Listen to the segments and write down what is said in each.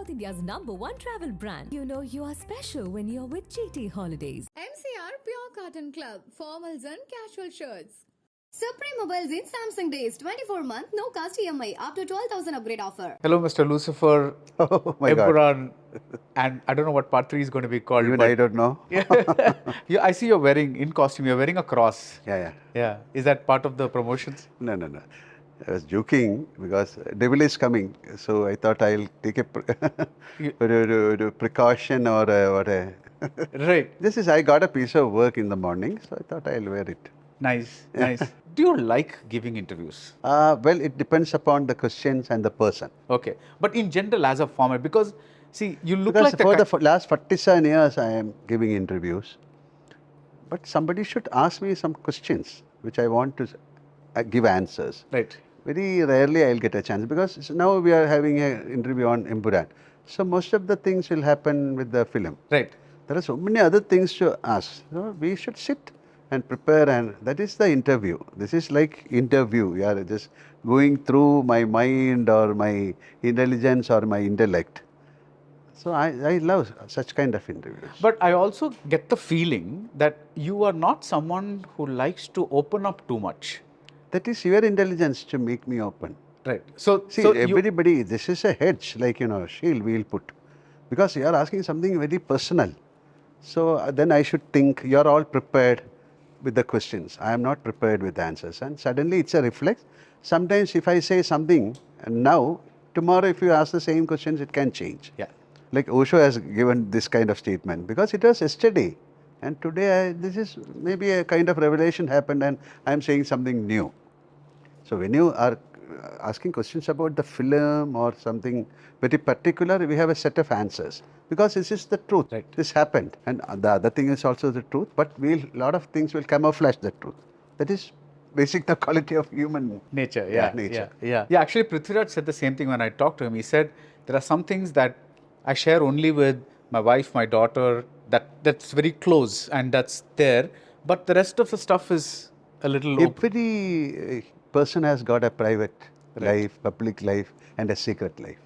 South India's #1 travel brand. You know you are special when you're with GT Holidays. MCR Pure Cotton Club, formals and casual shirts. Supreme Mobiles in Samsung Days, 24-month, no cost EMI, up to 12,000 upgrade offer. Hello, Mr. Lucifer. Oh my God. Empuraan, and I don't know what part 3 is going to be called. Even but I don't know. yeah, I see you're wearing, in costume, you're wearing a cross. Yeah. Yeah. Is that part of the promotions? No. I was joking because devil is coming. So I thought I'll take a precaution or what a... Right. I got a piece of work in the morning, so I thought I'll wear it. Nice. Do you like giving interviews? Well, it depends upon the questions and the person. Okay. But in general, as a format, because, see, you look Because like for the last 47 years, I am giving interviews. But somebody should ask me some questions, which I want to give answers. Right. Very rarely I'll get a chance because now we are having an interview on Empuraan. So most of the things will happen with the film. Right. There are so many other things to ask. So we should sit and prepare, and that is the interview. This is like interview. You are just going through my mind or my intelligence or my intellect. So I love such kind of interviews. But I also get the feeling that you are not someone who likes to open up too much. That is your intelligence to make me open. Right. So, See, so everybody, this is a hedge, like, shield we'll put. Because you are asking something very personal. So then I should think you are all prepared with the questions. I am not prepared with the answers. And suddenly it's a reflex. Sometimes if I say something now, tomorrow if you ask the same questions, it can change. Yeah. Like Osho has given this kind of statement because it was yesterday. And today this is maybe a kind of revelation happened and I am saying something new. So when you are asking questions about the film or something very particular, we have a set of answers. Because this is the truth. Right. This happened. And the other thing is also the truth. But a lot of things will camouflage the truth. That is basic the quality of human nature. Yeah. nature. Yeah. Actually, Prithviraj said the same thing when I talked to him. He said, there are some things that I share only with my wife, my daughter, that's very close and that's there. But the rest of the stuff is a little open. Every person has got a private life, public life, and a secret life.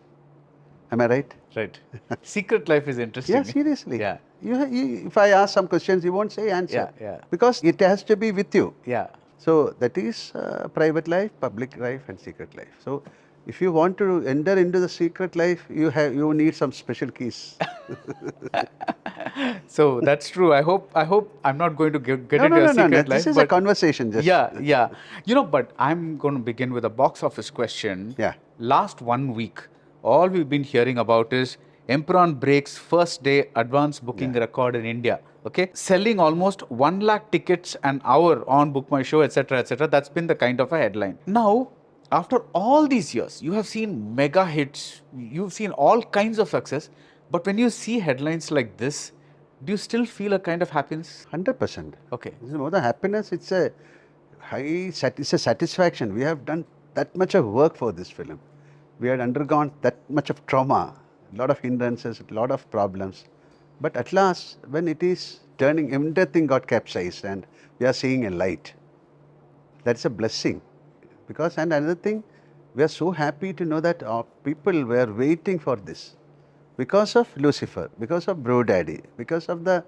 Am I right? Right. Secret life is interesting. Yeah, seriously. Yeah. If I ask some questions, you won't say answer. Yeah. Because it has to be with you. Yeah. So that is private life, public life, and secret life. So if you want to enter into the secret life, you need some special keys. So that's true. I hope I'm not going to get into your secret life. This is a conversation. Just Yeah. But I'm going to begin with a box office question. Yeah. Last 1 week, all we've been hearing about is Empuraan breaks first day advance booking record in India. Okay, selling almost 1 lakh tickets an hour on Book My Show, etc., etc. That's been the kind of a headline. Now, after all these years, you have seen mega hits, you've seen all kinds of success, but when you see headlines like this, do you still feel a kind of happiness? 100%. Okay. This is more than happiness. It's a satisfaction. We have done that much of work for this film. We had undergone that much of trauma, a lot of hindrances, a lot of problems. But at last, when it is turning, everything got capsized and we are seeing a light. That's a blessing. And another thing, we are so happy to know that our people were waiting for this. Because of Lucifer, because of Bro Daddy, because of the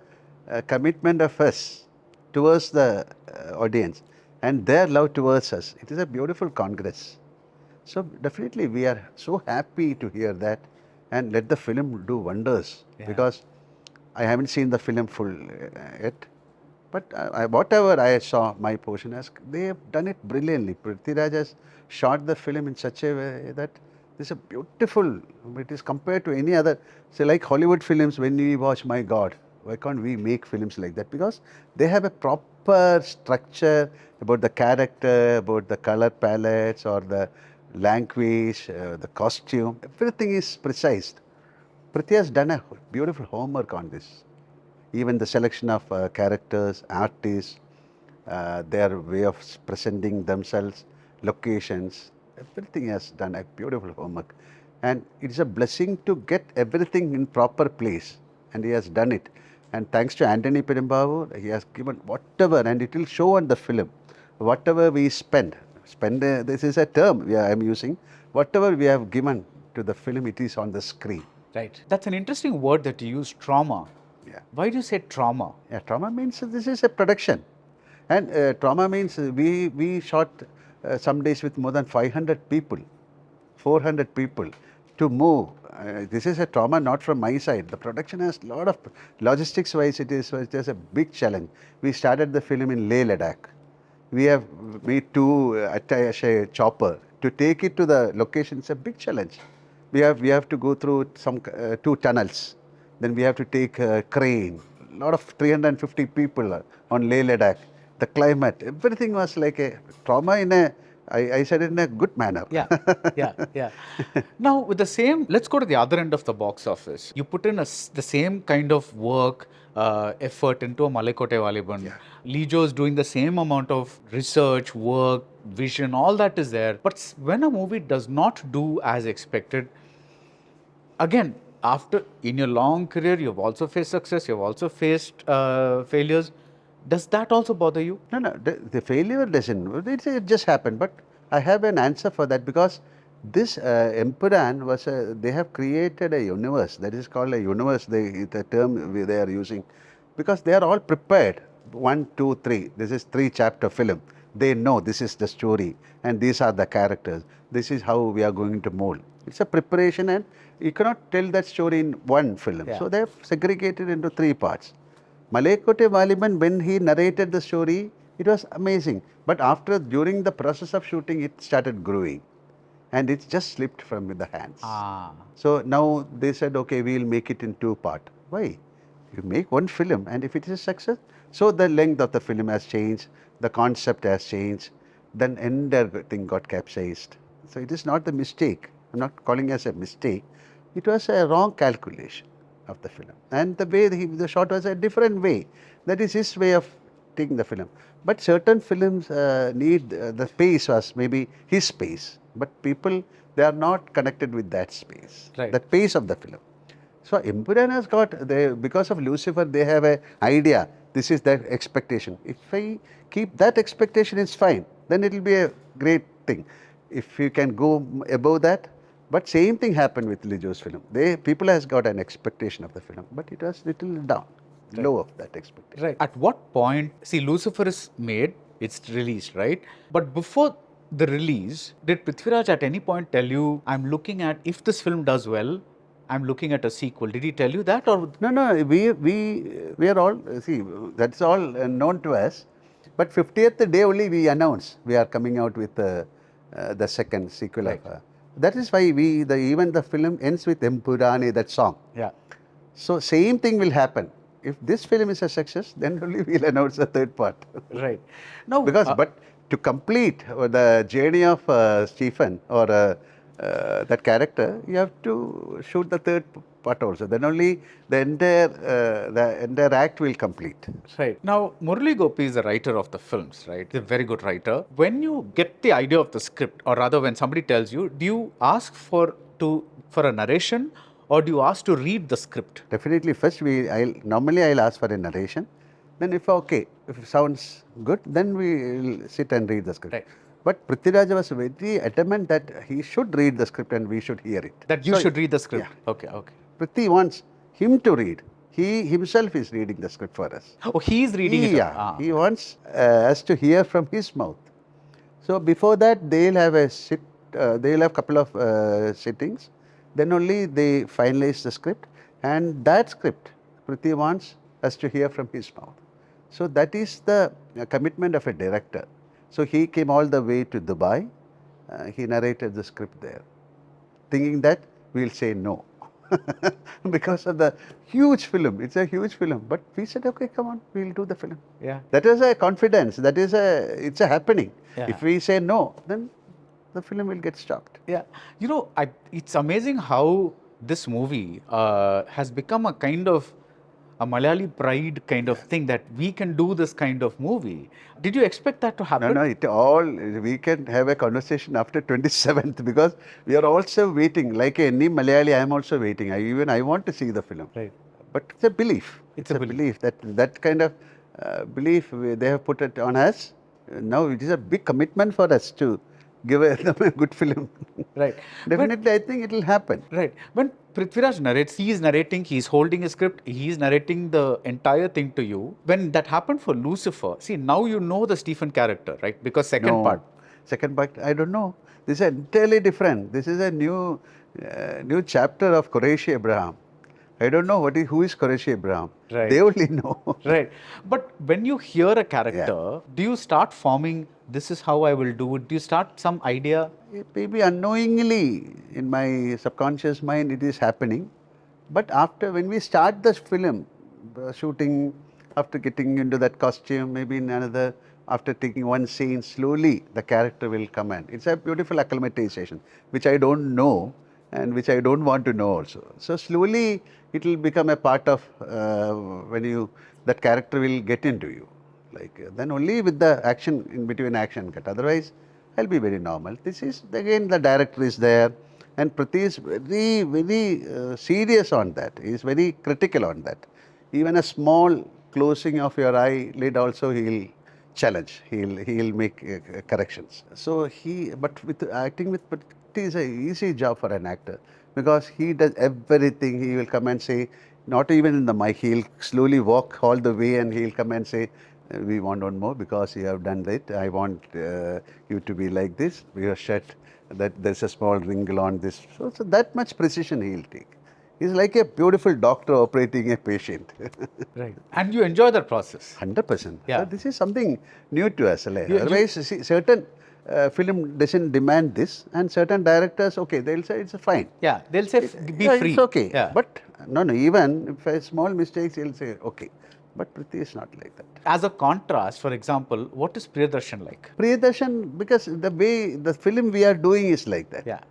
commitment of us towards the audience and their love towards us. It is a beautiful congress. So definitely we are so happy to hear that and let the film do wonders. Yeah. Because I haven't seen the film full yet. But whatever I saw, my portion, they have done it brilliantly. Prithviraj has shot the film in such a way that this is a beautiful, it is compared to any other, say like Hollywood films, when we watch, my God, why can't we make films like that? Because they have a proper structure about the character, about the color palettes or the language, the costume, everything is precise. Prithvi has done a beautiful homework on this. Even the selection of characters, artists, their way of presenting themselves, locations, everything has done a beautiful homework. And it is a blessing to get everything in proper place. And he has done it. And thanks to Anthony Perumbavoor, he has given whatever, and it will show on the film, whatever we spend, this is a term I am using, whatever we have given to the film, it is on the screen. Right. That's an interesting word that you use, trauma. Yeah. Why do you say trauma? Yeah, trauma means this is a production. And trauma means we shot some days with more than 500 people, 400 people to move. This is a trauma not from my side. The production has a lot of, logistics wise it is a big challenge. We started the film in Leh Ladakh. We have made two attaché chopper. To take it to the location, it's a big challenge. We have to go through some two tunnels. Then we have to take a crane. A lot of 350 people on Leh Ladakh. The climate, everything was like a trauma in a, I said it in a good manner. Yeah, yeah. Now, with the same, let's go to the other end of the box office. You put in the same kind of work, effort into a Malaikote Valiban. Yeah. Lijo is doing the same amount of research, work, vision, all that is there. But when a movie does not do as expected, again, after, in your long career, you've also faced success, you've also faced failures. Does that also bother you? No, the failure doesn't, it just happened. But I have an answer for that, because this Empuraan was, they have created a universe. That is called a universe, the term they are using. Because they are all prepared. 1, 2, 3. This is 3-chapter film. They know this is the story and these are the characters. This is how we are going to mold. It's a preparation, and you cannot tell that story in one film. Yeah. So they have segregated into 3 parts. Malaikote Valiban, when he narrated the story, it was amazing. But during the process of shooting, it started growing. And it just slipped from the hands. So now they said, okay, we'll make it in 2 parts. Why? You make one film, and if it is a success, so the length of the film has changed, the concept has changed, then entire thing got capsized. So it is not the mistake. I'm not calling it as a mistake. It was a wrong calculation of the film. And the way the shot was a different way. That is his way of taking the film. But certain films need, the space was maybe his space. But people, they are not connected with that space, Right. the pace of the film. So Empuraan has got, because of Lucifer, they have an idea. This is their expectation. If I keep that expectation, it's fine. Then it will be a great thing. If you can go above that. But same thing happened with Lijo's film. People has got an expectation of the film, but it was little down, low of that expectation. Right. At what point, see, Lucifer is made, it's released, right? But before the release, did Prithviraj at any point tell you, I'm looking at, if this film does well, I'm looking at a sequel? Did he tell you that? Or No, we are all, see, that's all known to us. But 50th day only we announce we are coming out with the second sequel. Right. That is why even the film ends with Empuraan, that song. yeah. So same thing will happen. If this film is a success, then only we'll announce the 3rd part. Right. Now, Because, but to complete the journey of Stephen or that character, you have to shoot the 3rd part also. Then only the entire act will complete. Right. Now, Murali Gopi is the writer of the films, right? He's a very good writer. When you get the idea of the script, or rather when somebody tells you, do you ask for a narration, or do you ask to read the script? Definitely, first normally I'll ask for a narration. Then if it sounds good, then we'll sit and read the script. Right. But Prithviraj was very adamant that he should read the script and we should hear it. That you should read the script? Yeah. Okay. Prithi wants him to read. He himself is reading the script for us. Oh, he's reading it? Yeah, he wants us to hear from his mouth. So before that, they'll have a couple of sittings. Then only they finalize the script, and that script Prithi wants us to hear from his mouth. So that is the commitment of a director. So he came all the way to Dubai. He narrated the script there, thinking that we'll say no. Because of the huge film. It's a huge film. But we said, okay, come on, we'll do the film. Yeah. That is a confidence. It's a happening. Yeah. If we say no, then the film will get stopped. Yeah. You know, it's amazing how this movie has become a kind of a Malayali pride kind of thing, that we can do this kind of movie. Did you expect that to happen? No, we can have a conversation after 27th, because we are also waiting. Like any Malayali, I am also waiting. I want to see the film. Right. But it's a belief. It's a belief. That kind of belief they have put it on us. Now it is a big commitment for us to give them a good film. Right. Definitely, I think it will happen. Right. When Prithviraj narrates, he is narrating, he is holding a script, he is narrating the entire thing to you. When that happened for Lucifer, see, now you know the Stephen character, right? Because second part. Second part, I don't know. This is entirely different. This is a new chapter of Qureshi Abraham. I don't know who is Qureshi Abraham. Right. They only know. Right. But when you hear a character, do you start forming, this is how I will do it? Do you start some idea? Maybe unknowingly in my subconscious mind it is happening. But when we start the film, shooting, after getting into that costume, maybe in another, after taking one scene, slowly the character will come in. It's a beautiful acclimatization, which I don't know and which I don't want to know also. So slowly it will become a part of that character will get into you. Then only with the action, in between action cut. Otherwise, I'll be very normal. This is, again, the director is there and Priti is very, very serious on that. He is very critical on that. Even a small closing of your eyelid also he will challenge. He'll make corrections. So but with acting with Priti is an easy job for an actor because he does everything. He will come and say, not even in the mic, he'll slowly walk all the way and he'll come and say, we want one more because you have done that. I want you to be like this. Your shirt, that there's a small wrinkle on this. So that much precision he'll take. He's like a beautiful doctor operating a patient. Right. And you enjoy that process. 100%. Yeah. So this is something new to us. Otherwise, see, certain film doesn't demand this and certain directors, okay, they'll say it's fine. Yeah, they'll say be free. It's okay. Yeah. But no, even if a small mistakes, he'll say okay. But Priti is not like that. As a contrast, for example, what is Priyadarshan like? Priyadarshan, because the way the film we are doing is like that. Yeah.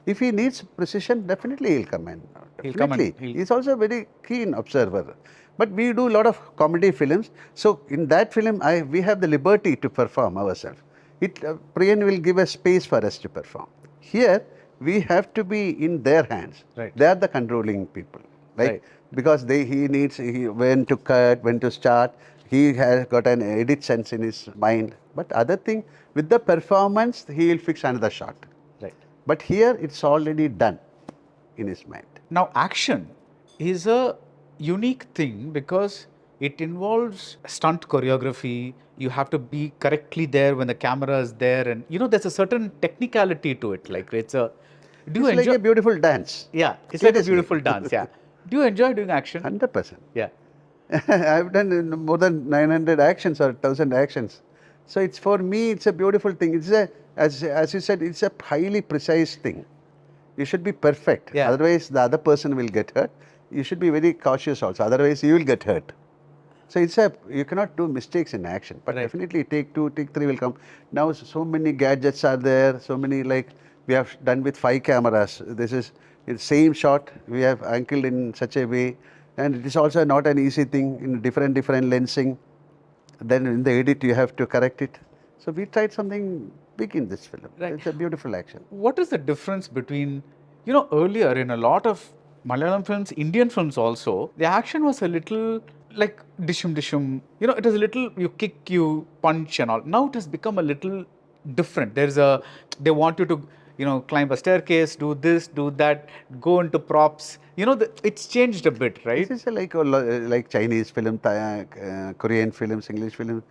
If he needs precision, definitely he'll come in. He'll come in. He's also a very keen observer. But we do a lot of comedy films. So in that film, we have the liberty to perform ourselves. Priyan will give a space for us to perform. Here, we have to be in their hands. Right. They are the controlling people. Right? Because he needs when to cut, when to start. He has got an edit sense in his mind. But other thing, with the performance, he will fix another shot. Right. But here, it's already done in his mind. Now, action is a unique thing because it involves stunt choreography. You have to be correctly there when the camera is there. And, there's a certain technicality to it. It's like a beautiful dance. Yeah, it's like a beautiful dance, yeah. Do you enjoy doing action? 100%. Yeah. I've done more than 900 actions or 1,000 actions. So for me, it's a beautiful thing. As you said, it's a highly precise thing. You should be perfect. Yeah. Otherwise, the other person will get hurt. You should be very cautious also. Otherwise, you will get hurt. So you cannot do mistakes in action. But definitely take 2, take 3 will come. Now, so many gadgets are there. So many, we have done with 5 cameras. This is the same shot. We have angled in such a way. And it is also not an easy thing in different lensing. Then in the edit, you have to correct it. So we tried something big in this film. Right. It's a beautiful action. What is the difference between, earlier in a lot of Malayalam films, Indian films also, the action was a little like drishyam. It was a little, you kick, you punch and all. Now it has become a little different. They want you to, climb a staircase, do this, do that, go into props. It's changed a bit, right? This is like Chinese film, Korean films, English films.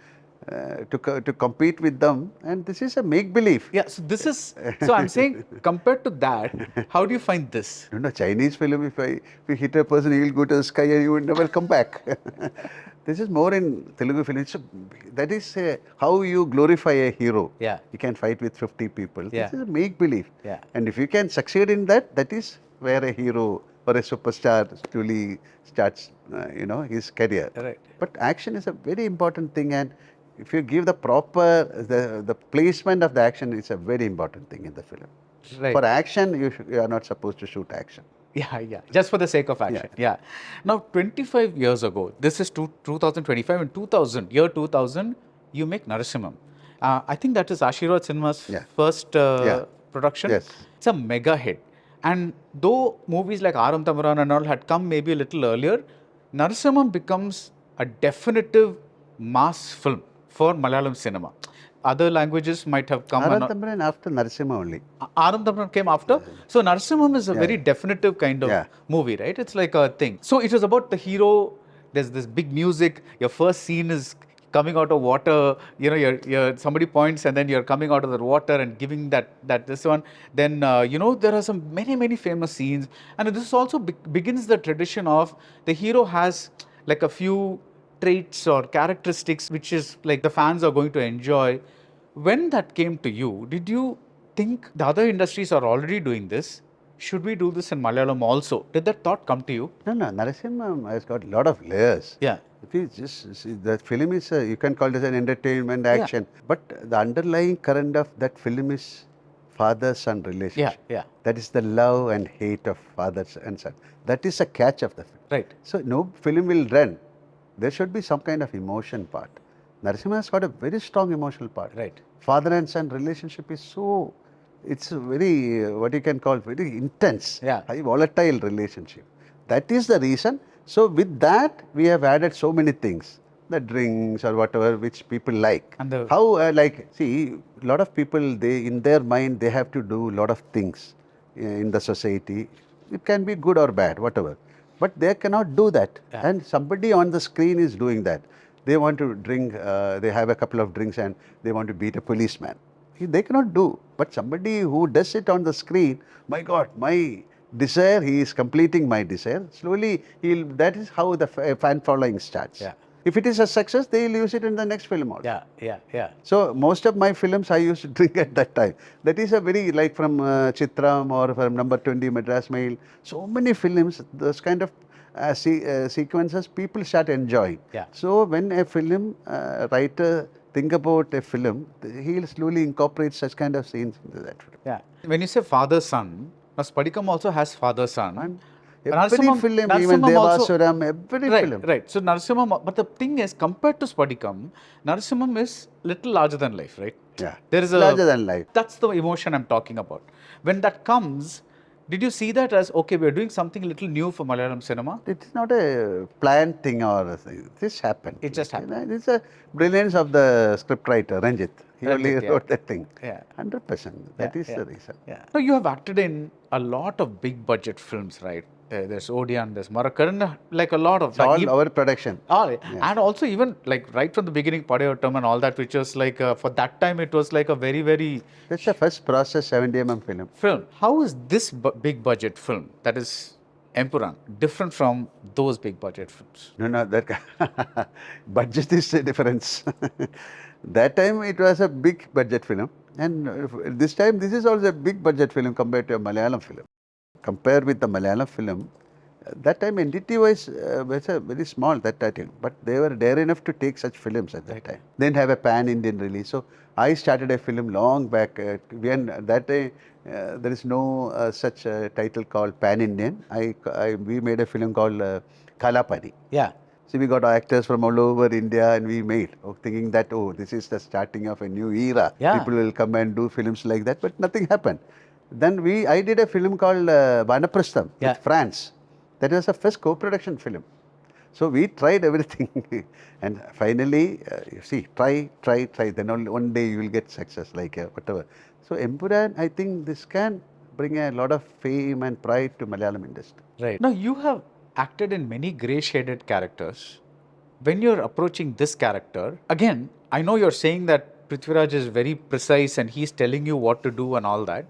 To compete with them, and this is a make-believe. Yeah, so I'm saying, compared to that, how do you find this? Chinese film, if you hit a person, he will go to the sky and you will never come back. This is more in Telugu film. That is how you glorify a hero. Yeah. You can fight with 50 people. Yeah. This is a make-believe. Yeah. And if you can succeed in that, that is where a hero or a superstar truly starts, his career. Right. But action is a very important thing, and if you give the proper, the placement of the action is a very important thing in the film. Right. For action, you are not supposed to shoot action. Yeah. Just for the sake of action. Yeah. Now, 25 years ago, this is 2025, in 2000, you make Narasimham. I think that is Ashirwad Cinema's first production. Yes. It's a mega hit. And though movies like Aram Tamaran and all had come maybe a little earlier, Narasimham becomes a definitive mass film for Malayalam cinema. other languages might have come. Aranthamran after Narasimha only. Aranthamran came after. So Narasimham is a very definitive kind of movie, right? It's like a thing. So it was about the hero. There's this big music. Your first scene is coming out of water. You know, you're somebody points and then you're coming out of the water and giving that this one. Then you know, there are some many famous scenes, and this also begins the tradition of the hero has like a few traits or characteristics which is like the fans are going to enjoy. When that came to you, did you think the other industries are already doing this? Should we do this in Malayalam also? Did that thought come to you? No, Narasimham has got a lot of layers. Yeah. If you just see, the film is, you can call it as an entertainment action, but the underlying current of that film is father-son relationship. Yeah. That is the love and hate of father and son. That is the catch of the film. Right. So no film will run. There should be some kind of emotion part. Narasimha has got a very strong emotional part. Right. Father and son relationship is so, it's a very, what you can call, very intense, high volatile relationship. That is the reason. So with that, we have added so many things, the drinks or whatever, which people like. And how, see, a lot of people, they in their mind, they have to do a lot of things in the society. It can be good or bad, whatever. But they cannot do that. And somebody on the screen is doing that. They want to drink, they have a couple of drinks and they want to beat a policeman. They cannot do. But somebody who does it on the screen, my God, my desire, he is completing my desire. Slowly, that is how the fan following starts. Yeah. If it is a success, they will use it in the next film also. Yeah. So, most of my films, I used to drink at that time. That is a very, like from Chitram or from Number 20, Madras Mail, so many films, those kind of sequences, people start enjoying. Yeah. So, when a film writer think about a film, he will slowly incorporate such kind of scenes into that film. Yeah. When you say father-son, now Spadikam also has father-son. Every film, even Devasuram, every film. Right. So Narasimham, but the thing is, compared to Spadikam, Narasimham is little larger than life, right? Yeah. There is larger than life. That's the emotion I'm talking about. When that comes, did you see that as, okay, we're doing something a little new for Malayalam cinema? It's not a planned thing or a thing. This happened. It just happened. It's a brilliance of the scriptwriter, Ranjit. He only wrote that thing. Yeah. 100%. That is the reason. Yeah. So you have acted in a lot of big budget films, right? There's Odian, there's Marakaran, like a lot of... It's all our production. And also even like right from the beginning, Padayotam and all that, which was like, for that time, it was like a very... That's the first process 70mm film. How is this big budget film, that is Empuraan, different from those big budget films? No, that budget is a difference. That time it was a big budget film, and this time this is also a big budget film compared to a Malayalam film. Compared with the Malayalam film, that time entity wise was very small that time, but they were dare enough to take such films at that time. Then have a pan-Indian release. So I started a film long back. When that day there is no such title called pan-Indian. We made a film called Kalapani. Yeah. So we got actors from all over India and we made, thinking that, this is the starting of a new era. Yeah. People will come and do films like that, but nothing happened. Then I did a film called Vanaprastham with France. That was the first co-production film. So we tried everything and finally, you see, try. Then only one day you will get success, like whatever. So Empuraan, I think this can bring a lot of fame and pride to Malayalam industry. Right. Now you have acted in many grey-shaded characters. When you're approaching this character, again, I know you're saying that Prithviraj is very precise and he's telling you what to do and all that.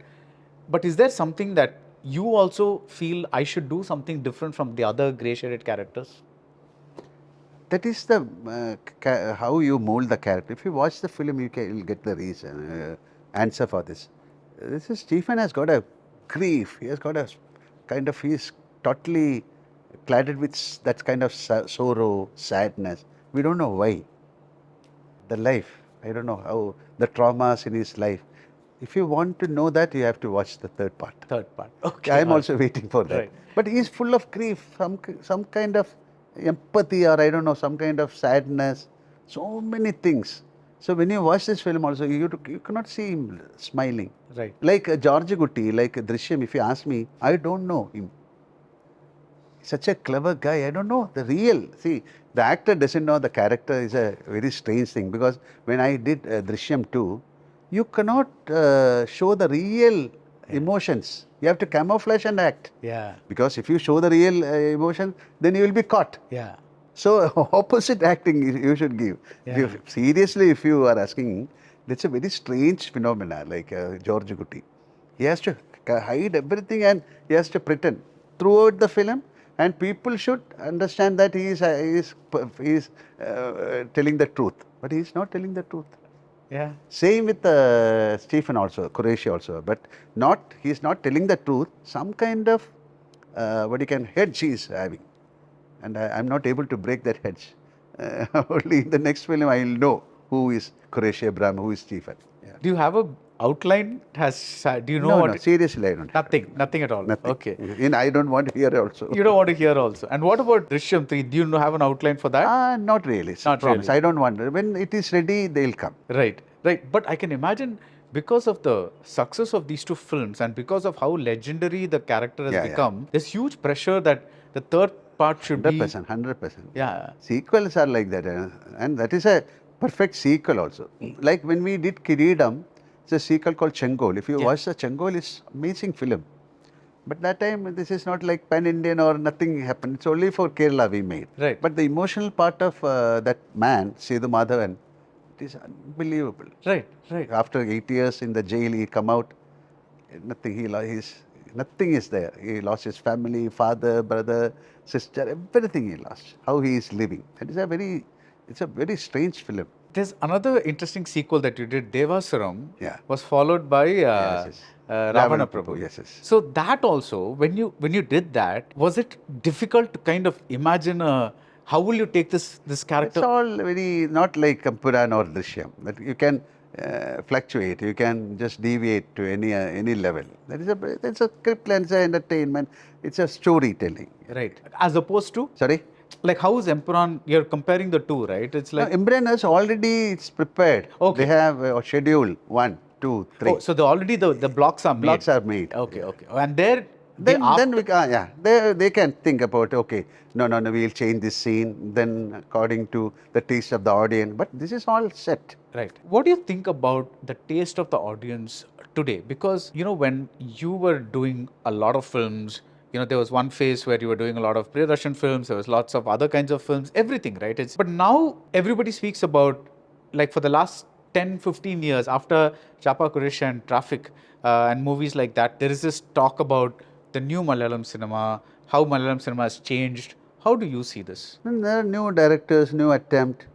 But is there something that you also feel I should do something different from the other grey-shaded characters? That is the how you mold the character. If you watch the film, you'll get the reason, answer for this. This is Stephen has got a grief. He has got a kind of, he's totally cladded with that kind of sorrow, sadness. We don't know why. The life, I don't know how, the traumas in his life. If you want to know that, you have to watch the third part. Okay. I'm also waiting for that. Right. But he is full of grief, some kind of empathy, or I don't know, some kind of sadness, so many things. So when you watch this film also, you cannot see him smiling. Right. Like George Gutti, like Drishyam, if you ask me, I don't know him. Such a clever guy. I don't know the real. See, the actor doesn't know the character is a very strange thing, because when I did Drishyam 2, you cannot show the real emotions. You have to camouflage and act. Yeah. Because if you show the real emotion, then you will be caught. Yeah. So opposite acting you should give. Yeah. Seriously, if you are asking, that's a very strange phenomena, like George Gutti. He has to hide everything and he has to pretend throughout the film, and people should understand that he is telling the truth, but he is not telling the truth. Yeah. Same with Stephen also, Qureshi also, but he is not telling the truth. Some kind of hedge he is having, and I am not able to break that hedge. Only in the next film I will know who is Qureshi Abraham, who is Stephen. Yeah. Do you have a outline? Do you know No, what? no, seriously, I don't. Nothing at all. Nothing. Okay. And I don't want to hear also. You don't want to hear also. And what about Drishyam 3? Do you have an outline for that? Not really. Not promise. really. I don't want. When it is ready, they'll come. Right. But I can imagine, because of the success of these two films and because of how legendary the character has become, there's huge pressure that the third part should 100%, be. 100%. Yeah. Sequels are like that. And that is a perfect sequel also. Like when we did Kireedam, it's a sequel called Chengol. If you watch the Chengol, it's amazing film. But that time, this is not like pan-Indian or nothing happened. It's only for Kerala we made. Right. But the emotional part of that man, Sethu Madhavan, it is unbelievable. Right. After 8 years in the jail, he come out, nothing is there. He lost his family, father, brother, sister, everything he lost. How he is living. It's a very strange film. There's another interesting sequel that you did, Devasuram, Yeah. was followed by Ravana Prabhu. Yes. So that also, when you did that, was it difficult to kind of imagine how will you take this character? It's all very, not like Empuraan or Drishyam. That you can fluctuate, you can just deviate to any level. That's a script, it's an entertainment, it's a storytelling. Right. As opposed to? Sorry? Like how is Empuraan, you're comparing the two, right? It's like... No, Empuraan is already, it's prepared. Okay. They have a schedule, 1, 2, 3. Oh, so already the blocks are made. Blocks are made. Okay. And there... Then they can think about, okay, no, we'll change this scene, then according to the taste of the audience. But this is all set. Right. What do you think about the taste of the audience today? Because, when you were doing a lot of films, there was one phase where you were doing a lot of Russian films, there was lots of other kinds of films, everything, right? But now everybody speaks about, like for the last 10, 15 years, after Chapa Kuresh and Traffic and movies like that, there is this talk about the new Malayalam cinema, how Malayalam cinema has changed. How do you see this? And there are new directors, new attempt.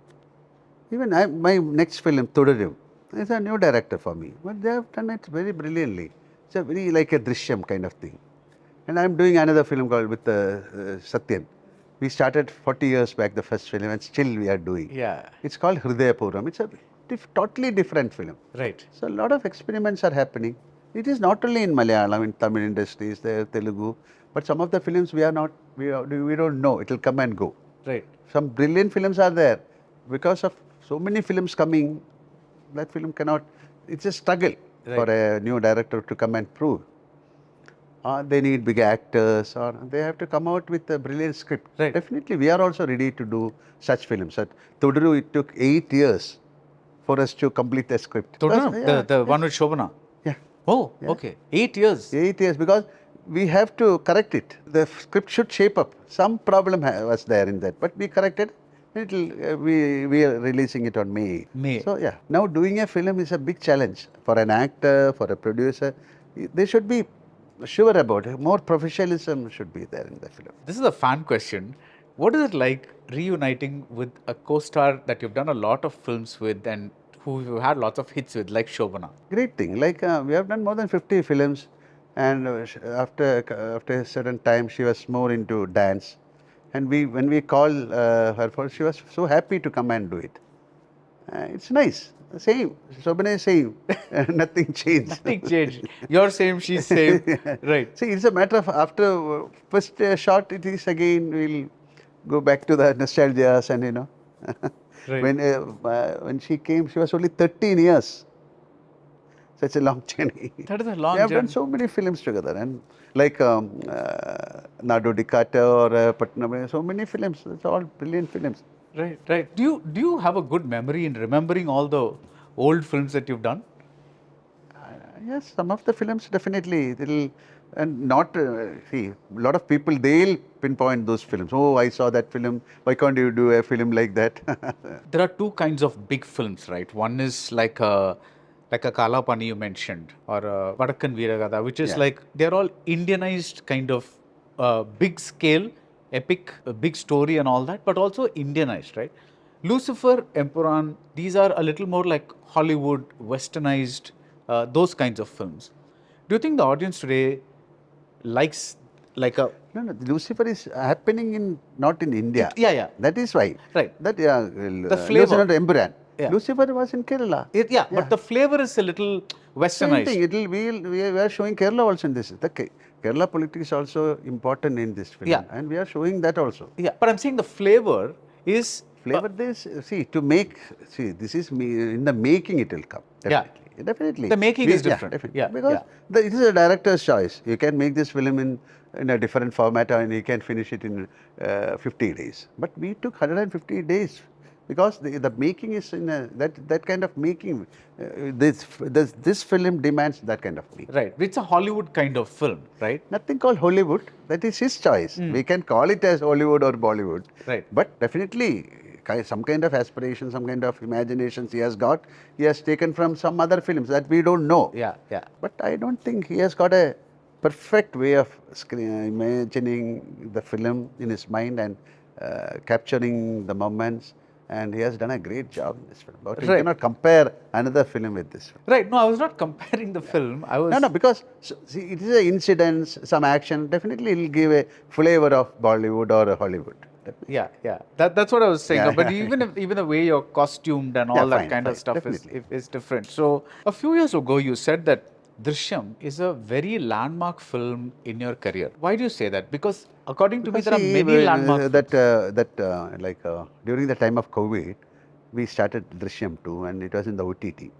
Even my next film, Thudaru, is a new director for me. But they have done it very brilliantly. It's a very like a Drishyam kind of thing. And I'm doing another film called with Satyan. We started 40 years back, the first film, and still we are doing. Yeah. It's called Hridayapuram. It's a totally different film. Right. So a lot of experiments are happening. It is not only in Malayalam, in Tamil industries, there, Telugu, but some of the films we don't know. It will come and go. Right. Some brilliant films are there. Because of so many films coming, that film cannot, it's a struggle for a new director to come and prove. They need big actors, or they have to come out with a brilliant script. Right. Definitely, we are also ready to do such films. At Thudaru, it took 8 years for us to complete the script. Thudaru, the one with Shobana? Yeah. Oh, okay. 8 years. 8 years, because we have to correct it. The script should shape up. Some problem was there in that, but we corrected. We are releasing it on May. So yeah, now doing a film is a big challenge for an actor, for a producer. They should be sure about it. More professionalism should be there in the film. This is a fan question. What is it like reuniting with a co-star that you've done a lot of films with and who you had lots of hits with, like Shobana? Great thing. Like we have done more than 50 films, and after a certain time, she was more into dance. And when we called her for, she was so happy to come and do it. It's nice. Same. Shobana is same. Nothing changed. Nothing changed. You're same, she's same. Right. See, it's a matter of after first shot, it is again, we'll go back to the nostalgias and Right. When she came, she was only 13 years. such a long journey. That is a long We have done journey. so many films together, and like Nadu Dikata or Patnam, so many films. It's all brilliant films. Right, right. Do you have a good memory in remembering all the old films that you've done? Yes, some of the films definitely. It'll, and not see, a lot of people they'll pinpoint those films. Oh, I saw that film. Why can't you do a film like that? There are two kinds of big films, right? One is like a Kalapani you mentioned, or a Vadakkan Veeragatha, which is Yeah. like they're all Indianized kind of big scale, epic, big story and all that, but also Indianized, right? Lucifer, Empuraan, these are a little more like Hollywood, westernized, those kinds of films. Do you think the audience today likes like a No, Lucifer is happening in not in India. yeah. That is why. Right. That The flavor. Lucifer Empuraan. Yeah. Lucifer was in Kerala. But the flavor is a little Same westernized. thing. We are showing Kerala also in this. The Kerala politics is also important in this film. Yeah. And we are showing that also. Yeah, but I'm saying the flavor is Flavor this, this is in the making it will come. Yeah. Definitely. The making is different. Definitely. Yeah, Because yeah. it is a director's choice. You can make this film in a different format and you can finish it in 50 days. But we took 150 days because the making is in that kind of making. This film demands that kind of making. Right. It's a Hollywood kind of film, right? Nothing called Hollywood. That is his choice. We can call it as Hollywood or Bollywood. Right. But definitely, some kind of aspiration, some kind of imaginations he has got. He has taken from some other films that we don't know. Yeah. But I don't think he has got a perfect way of imagining the film in his mind and capturing the moments. And he has done a great job in this film. But you Right. cannot compare another film with this film. Right. No, I was not comparing the film. I was No, because it is an incident, some action. Definitely, it will give a flavor of Bollywood or Hollywood. Yeah. That's what I was saying. Yeah. But even the way you're costumed and all Yeah, that fine, kind of fine, stuff definitely. is different. So a few years ago, you said that Drishyam is a very landmark film in your career. Why do you say that? Because according to me, there are many landmark During the time of COVID, we started Drishyam 2 and it was in the OTT.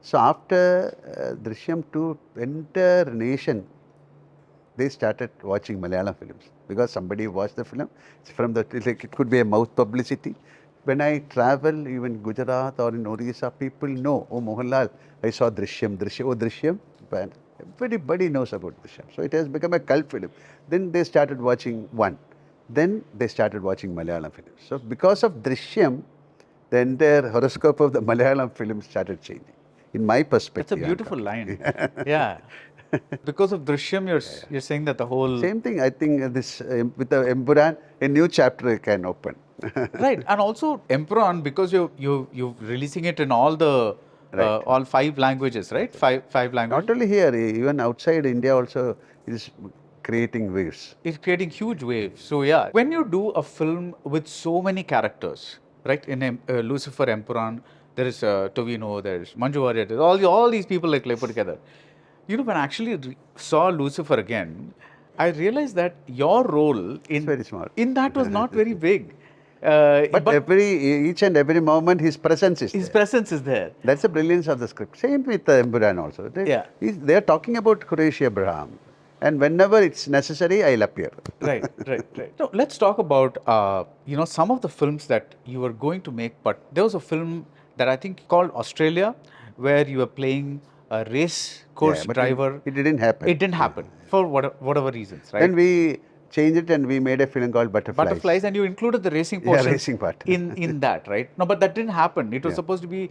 So after Drishyam 2, entire nation, they started watching Malayalam films because somebody watched the film. It could be a mouth publicity. When I travel, even Gujarat or in Orissa, people know, oh Mohanlal, I saw Drishyam, Drishyam. But everybody knows about Drishyam. So it has become a cult film. Then they started watching one. Then they started watching Malayalam films. So because of Drishyam, the entire horoscope of the Malayalam film started changing. In my perspective. That's a beautiful line. Yeah. Because of Drishyam, you're saying that the whole Same thing, I think this with the Empuraan, a new chapter can open. right, and also Empuraan, because you're releasing it in all the all 5 languages, right? Five languages. Not only here, even outside India also, it is creating waves. It's creating huge waves. So yeah, when you do a film with so many characters, right? In Lucifer, Empuraan, there is Tovino, there is Manju Warrier, there's all these people like put together. You know, when I actually saw Lucifer again, I realized that your role very small. in that was not very big. But each and every moment, his presence is his there. presence is there. That's the brilliance of the script. Same with Empuraan also. They are talking about Quraish Abraham. And whenever it's necessary, I'll appear. Right. So let's talk about some of the films that you were going to make. But there was a film that I think called Australia, where you were playing a race course but driver. It didn't happen. It didn't happen for whatever reasons, right? Then we changed it and we made a film called Butterflies. And you included the racing portion racing part. in that, right? No, but that didn't happen. It was supposed to be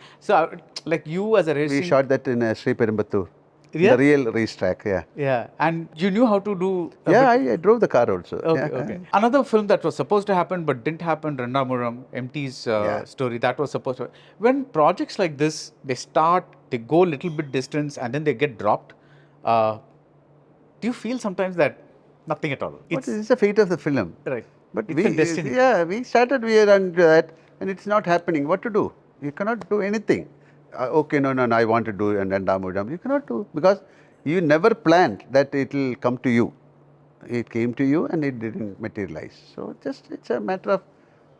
like you as a racing. We shot that in Sri Perumbattur. Yeah? The real racetrack, Yeah, and you knew how to do. I drove the car also. Okay. Another film that was supposed to happen but didn't happen, Rendamuram, MT's story, that was supposed to. When projects like this, they go a little bit distance and then they get dropped. Do you feel sometimes that nothing at all? It's the fate of the film. Right. But It's a destiny. we started on that and it's not happening. What to do? You cannot do anything. Okay, no, I want to do Rendamuram. You cannot do because you never planned that it will come to you. It came to you and it didn't materialize. So it's a matter of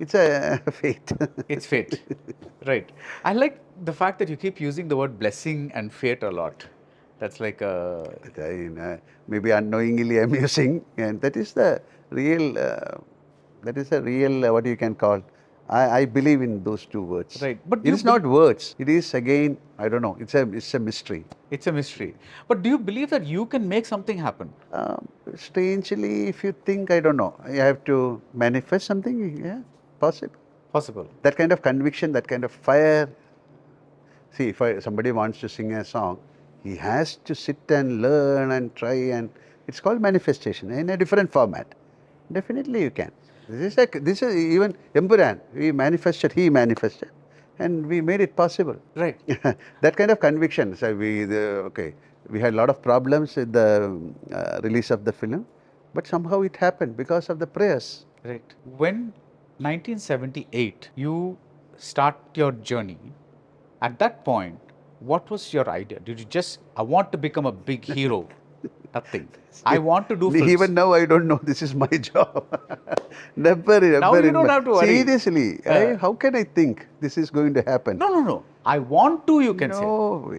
It's a fate. It's fate. Right. I like the fact that you keep using the word blessing and fate a lot. That's like a... Maybe unknowingly I'm using, and that is the real, what you can call. I believe in those two words. Right. But It is not words. It is again, I don't know, it's a mystery. It's a mystery. But do you believe that you can make something happen? Strangely, if you think, I don't know, you have to manifest something, yeah, possible. Possible. That kind of conviction, that kind of fire. See, if somebody wants to sing a song, he has to sit and learn and try, and it's called manifestation in a different format. Definitely you can. This is even Empuraan. He manifested, and we made it possible. Right. That kind of conviction. So we had a lot of problems with the release of the film, but somehow it happened because of the prayers. Right. When 1978 you start your journey, at that point, what was your idea? Did you just, I want to become a big hero? Nothing. I want to do films. Even now, I don't know. This is my job. Never. Now you don't have to worry. Seriously, how can I think this is going to happen? No. I want to, you can say. No,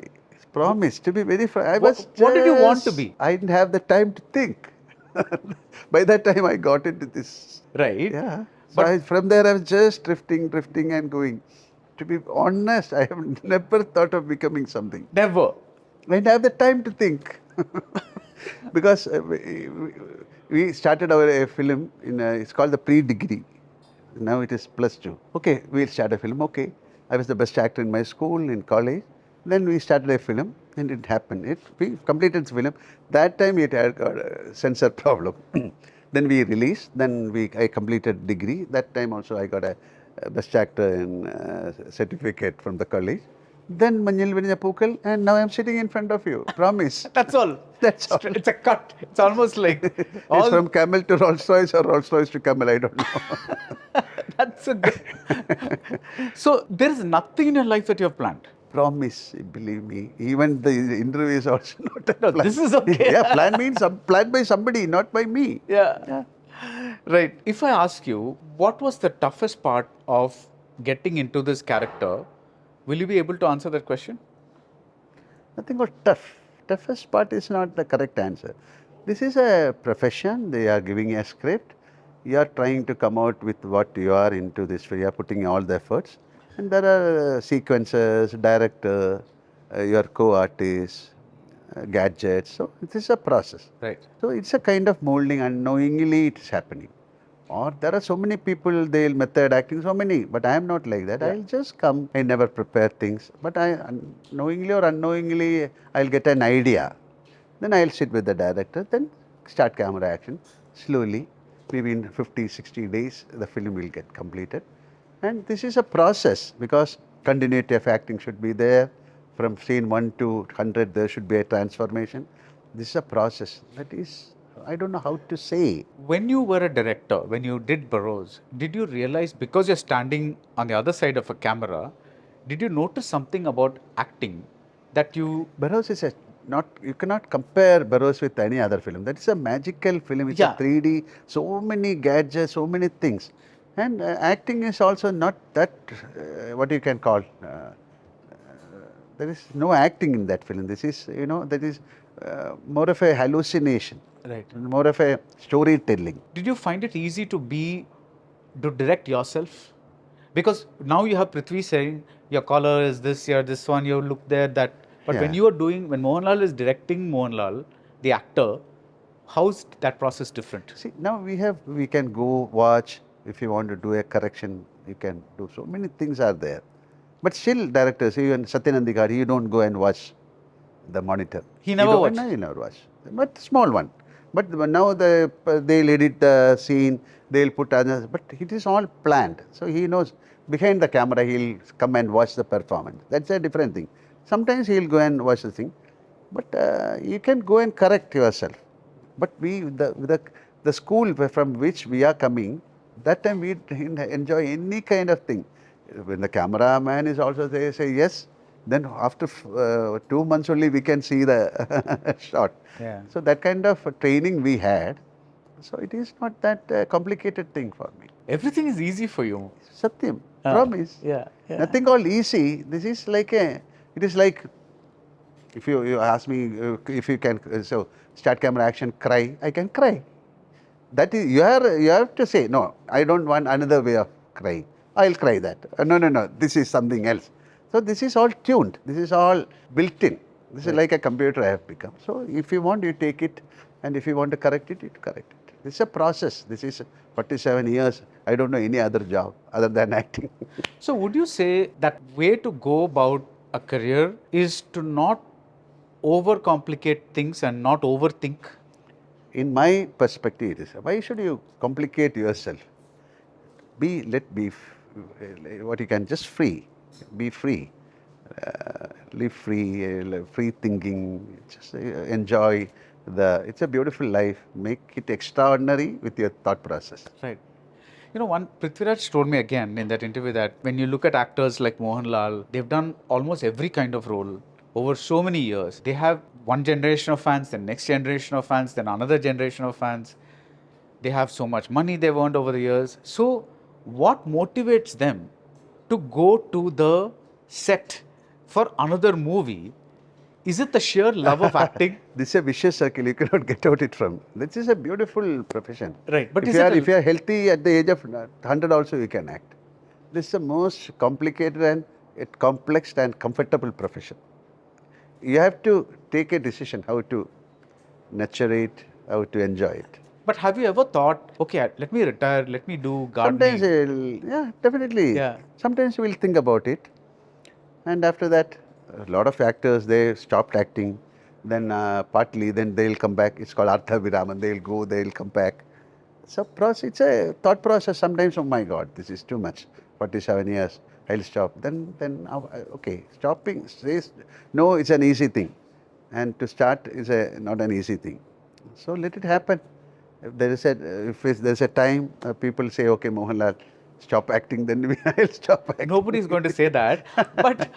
promise to be very frank. What did you want to be? I didn't have the time to think. By that time, I got into this. Right. Yeah. So from there, I was just drifting and going. To be honest, I have never thought of becoming something. Never. I didn't have the time to think. Because we started our film it's called the pre-degree. Now it is +2. Okay, we'll start a film. Okay, I was the best actor in my school, in college. Then we started a film, and it happened. We completed the film. That time it had got a censor problem. Then we released. Then I completed degree. That time also I got a best actor in certificate from the college. Then Manjil Virinya Pookal, and now I'm sitting in front of you. Promise. That's all. That's all. It's a cut. It's almost like... It's from Camel to Rolls Royce or Rolls Royce to Camel, I don't know. That's a good... So, there is nothing in your life that you have planned? Promise, believe me. Even the interview is also not a plan. This is okay. Yeah, plan means planned by somebody, not by me. Yeah. Right. If I ask you, what was the toughest part of getting into this character? Will you be able to answer that question? Nothing called tough. Toughest part is not the correct answer. This is a profession. They are giving a script. You are trying to come out with what you are into this. You are putting all the efforts. And there are sequences, director, your co-artists, gadgets. So it is a process. Right. So it's a kind of molding. Unknowingly it is happening. Or there are so many people, they'll method acting, so many. But I am not like that. I'll just come. I never prepare things. But knowingly or unknowingly, I'll get an idea. Then I'll sit with the director. Then start camera action. Slowly, maybe in 50, 60 days, the film will get completed. And this is a process because continuity of acting should be there. From scene 1 to 100, there should be a transformation. This is a process. That is... I don't know how to say. When you were a director, when you did Burrows, did you realize, because you're standing on the other side of a camera, did you notice something about acting that you... Burrows is you cannot compare Burrows with any other film. That is a magical film. It's a 3D, so many gadgets, so many things. And acting is also not that, what you can call, there is no acting in that film. This is, that is more of a hallucination. Right. More of a storytelling. Did you find it easy to direct yourself? Because now you have Prithvi saying, your color is this, you're this one, you look there, that. But when when Mohanlal is directing Mohanlal, the actor, how is that process different? See, now we can go watch. If you want to do a correction, you can do. So many things are there. But still, directors, even Satyanand Adhikari, you don't go and watch the monitor. He never watched? No, he never watched. But small one. But now they'll edit the scene, they'll put others, but it is all planned. So he knows behind the camera, he'll come and watch the performance. That's a different thing. Sometimes he'll go and watch the thing, but you can go and correct yourself. But the school from which we are coming, that time we enjoy any kind of thing. When the cameraman is also there, say yes, then after 2 months only we can see the shot. Yeah. So that kind of training we had. So it is not that complicated thing for me. Everything is easy for you. Satyam, promise. Yeah. Nothing called easy. This is like it is like, if you ask me if you can, so start camera action, cry, I can cry. That is, you have to say, no, I don't want another way of crying. I'll cry that. No, this is something else. So this is all tuned. This is all built in. This is like a computer I have become. So if you want, you take it, and if you want to correct it, you correct it. This is a process. This is 47 years. I don't know any other job other than acting. So would you say that way to go about a career is to not overcomplicate things and not overthink? In my perspective, it is, why should you complicate yourself? What you can, just free. Be free. Live free, free thinking. Just enjoy it's a beautiful life. Make it extraordinary with your thought process. Right. One Prithviraj told me again in that interview that when you look at actors like Mohanlal, they've done almost every kind of role over so many years. They have one generation of fans, then next generation of fans, then another generation of fans. They have so much money they've earned over the years. So what motivates them to go to the set for another movie? Is it the sheer love of acting? This is a vicious circle. You cannot get out it from. This is a beautiful profession. Right. But if you are healthy at the age of 100 also, you can act. This is the most complicated and complex and comfortable profession. You have to take a decision how to nurture it, how to enjoy it. But have you ever thought, okay, let me retire, let me do gardening? Sometimes, definitely. Yeah. Sometimes you will think about it. And after that, a lot of actors, they stopped acting. Then partly, then they'll come back. It's called Artha Viraman. They'll go, they'll come back. It's a thought process. Sometimes, oh my God, this is too much. 47 years, I'll stop. Then okay, stopping. No, it's an easy thing. And to start is not an easy thing. So let it happen. If there's a time, people say, okay, Mohanlal, stop acting, then I'll stop acting. Nobody's going to say that. But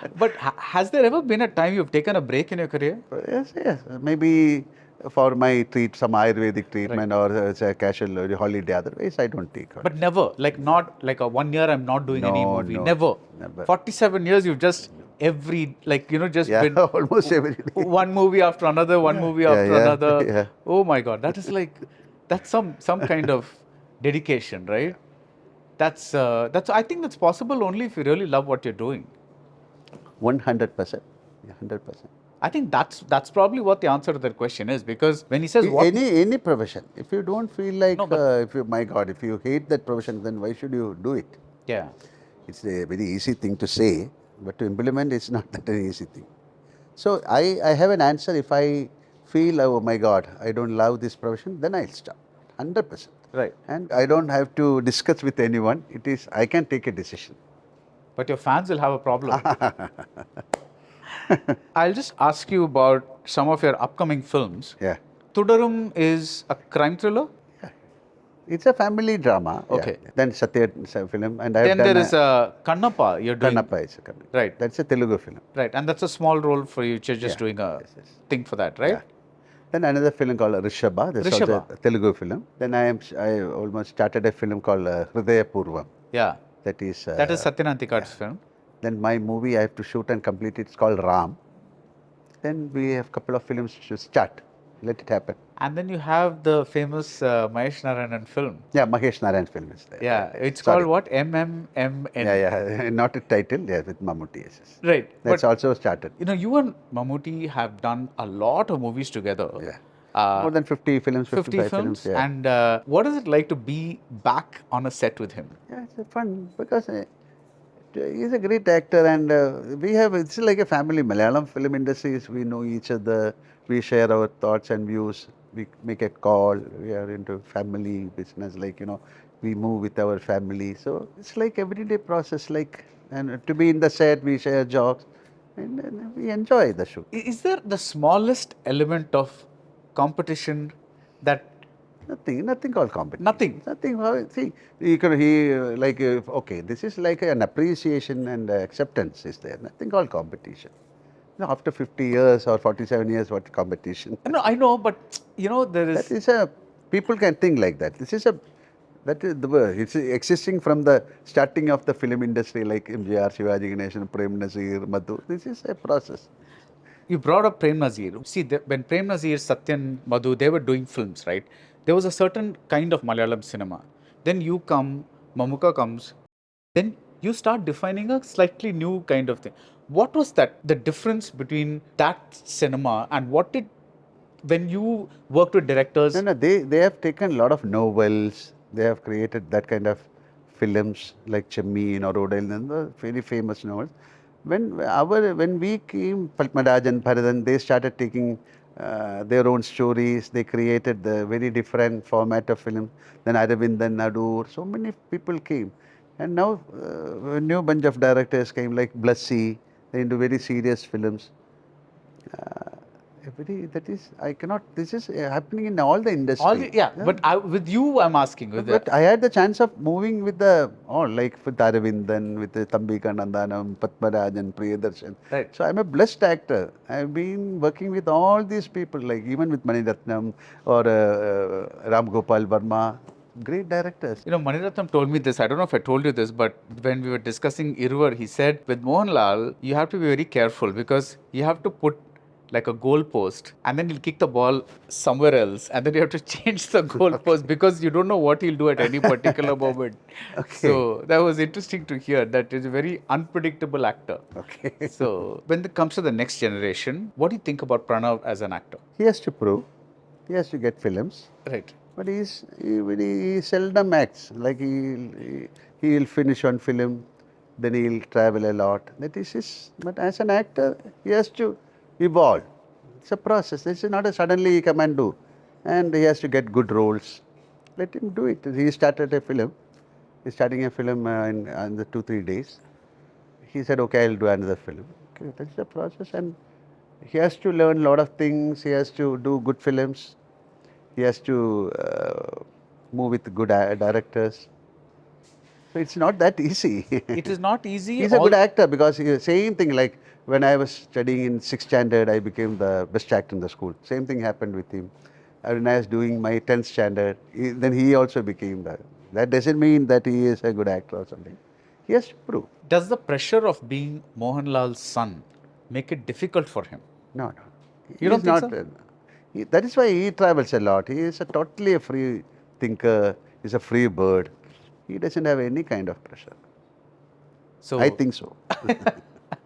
has there ever been a time you've taken a break in your career? Yes. Maybe for my some Ayurvedic treatment, or it's a casual holiday. Otherwise, I don't take. But never, not like a 1 year I'm not doing any movie. No, never. 47 years you've just been almost every day. One movie after another, movie after another. Yeah. Oh my God, that's some kind of dedication, right? That's I think that's possible only if you really love what you're doing. 100%. 100%. I think that's probably what the answer to that question is, because when he says any profession, if you don't feel like if you hate that profession, then why should you do it? Yeah. It's a very easy thing to say, but to implement it's not that an easy thing. So I have an answer. If I feel, oh my God, I don't love this profession, then I'll stop. 100%. Right. And I don't have to discuss with anyone. I can take a decision. But your fans will have a problem. I'll just ask you about some of your upcoming films. Yeah. Thudarum is a crime thriller? Yeah. It's a family drama. Okay. Yeah. Then Satya is a film. And then there is a Kannappa you're doing. Kannappa is a comedy. Right. That's a Telugu film. Right. And that's a small role for you. You're just doing a thing for that, right? Yeah. Then another film called Rishabha. That's also a Telugu film. Then I almost started a film called Hridaya Purvam. Yeah. That is Satyanantikat's film. Then my movie I have to shoot and complete. It's called Ram. Then we have a couple of films to start. Let it happen. And then you have the famous Mahesh Narayanan film. Yeah, Mahesh Narayan film is there. Yeah, it's called what? MMMN. Yeah. Not a title. Yeah, with Mammootty. Yes. Right. That's also started. You and Mammootty have done a lot of movies together. Yeah. More than 50 films, 55 films. Yeah. And what is it like to be back on a set with him? Yeah, it's fun because he's a great actor, and it's like a family. Malayalam film industries, we know each other, we share our thoughts and views, we make a call, we are into family business, we move with our family. So it's like everyday process, and to be in the set, we share jokes, and we enjoy the shoot. Is there the smallest element of competition that... Nothing called competition. Nothing. See, okay, this is like an appreciation and acceptance is there. Nothing called competition. After 50 years or 47 years, what competition? No, I know, but there is... People can think like that. This is That is the word. It's existing from the starting of the film industry, like MGR, Shivaji Ganesan, Prem Nazir, Madhu. This is a process. You brought up Prem Nazir. See, when Prem Nazir, Satyan, Madhu, they were doing films, right? There was a certain kind of Malayalam cinema. Then you come, Mamuka comes, then you start defining a slightly new kind of thing. What was that, the difference between that cinema and what did, when you worked with directors? No, they have taken a lot of novels. They have created that kind of films like Chemmin or Odile and the very famous novels. When we came, Padmaraj and Bharadan, they started taking their own stories. They created the very different format of film. Then Aravindan, Nadur, so many people came. And now a new bunch of directors came like Blassie. They into very serious films. This is happening in all the industry. But with you, I'm asking. But I had the chance of moving with like with Aravindan, with the Thambika Nandanam, Padmaraj and Priyadarshan. Right. So I'm a blessed actor. I've been working with all these people, like even with Maniratnam or Ram Gopal Verma, great directors. You know, Maniratnam told me this. I don't know if I told you this, but when we were discussing Irvar, he said, with Mohanlal, you have to be very careful because you have to put like a goal post and then he'll kick the ball somewhere else and then you have to change the goal post because you don't know what he'll do at any particular moment. So that was interesting to hear that he's a very unpredictable actor. So when it comes to the next generation, what do you think about Pranav as an actor? He has to prove. He has to get films. Right. But he seldom acts. Like he'll finish one film, then he'll travel a lot. That is his. But as an actor, he has to evolve. It's a process. This is not a suddenly he come and do. And he has to get good roles. Let him do it. He started a film. He's starting a film in the 2-3 days. He said, okay, I'll do another film. Okay, that's the process. And he has to learn a lot of things. He has to do good films. He has to move with good directors. So it's not that easy. It is not easy. He's a good actor because same thing like when I was studying in 6th standard, I became the best actor in the school. Same thing happened with him. When I was doing my 10th standard, then he also became that. That doesn't mean that he is a good actor or something. He has to prove. Does the pressure of being Mohanlal's son make it difficult for him? No. You don't think so? That is why he travels a lot. He is totally a free thinker. He's a free bird. He doesn't have any kind of pressure. So I think so.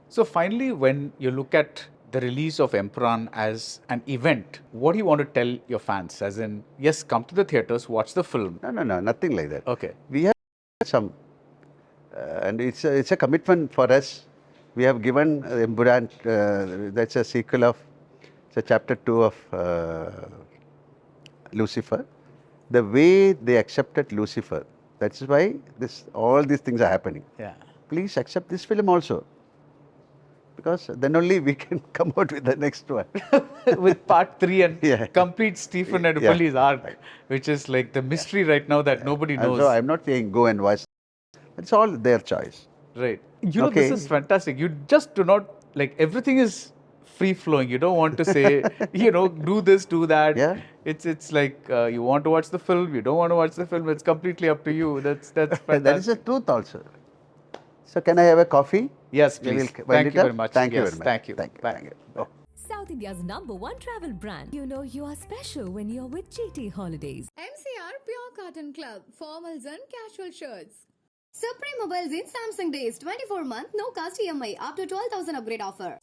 So finally, when you look at the release of Empuraan as an event, what do you want to tell your fans? As in, yes, come to the theatres, watch the film. No, nothing like that. Okay. We have some, and it's a commitment for us. We have given Empuraan, that's a sequel of, it's a chapter 2 of Lucifer. The way they accepted Lucifer, that's why all these things are happening. Yeah. Please accept this film also. Because then only we can come out with the next one. With part 3 and complete Stephen Edupalli's arc, which is like the mystery right now that nobody knows. So I'm not saying go and watch. It's all their choice. Right. You know, this is fantastic. You just do not, like, everything is free flowing. You don't want to say, do this, do that. Yeah. It's like you want to watch the film, you don't want to watch the film. It's completely up to you. That's fantastic. That is the truth also. So can I have a coffee? Yes, please. Thank you very much. Thank you very much. Thank you. Thank you. South India's #1 travel brand. You know you are special when you're with GT Holidays. MCR Pure Cotton Club, formals and casual shirts. Supreme Mobiles in Samsung Days, 24-month, no cost EMI, up to 12,000 upgrade offer.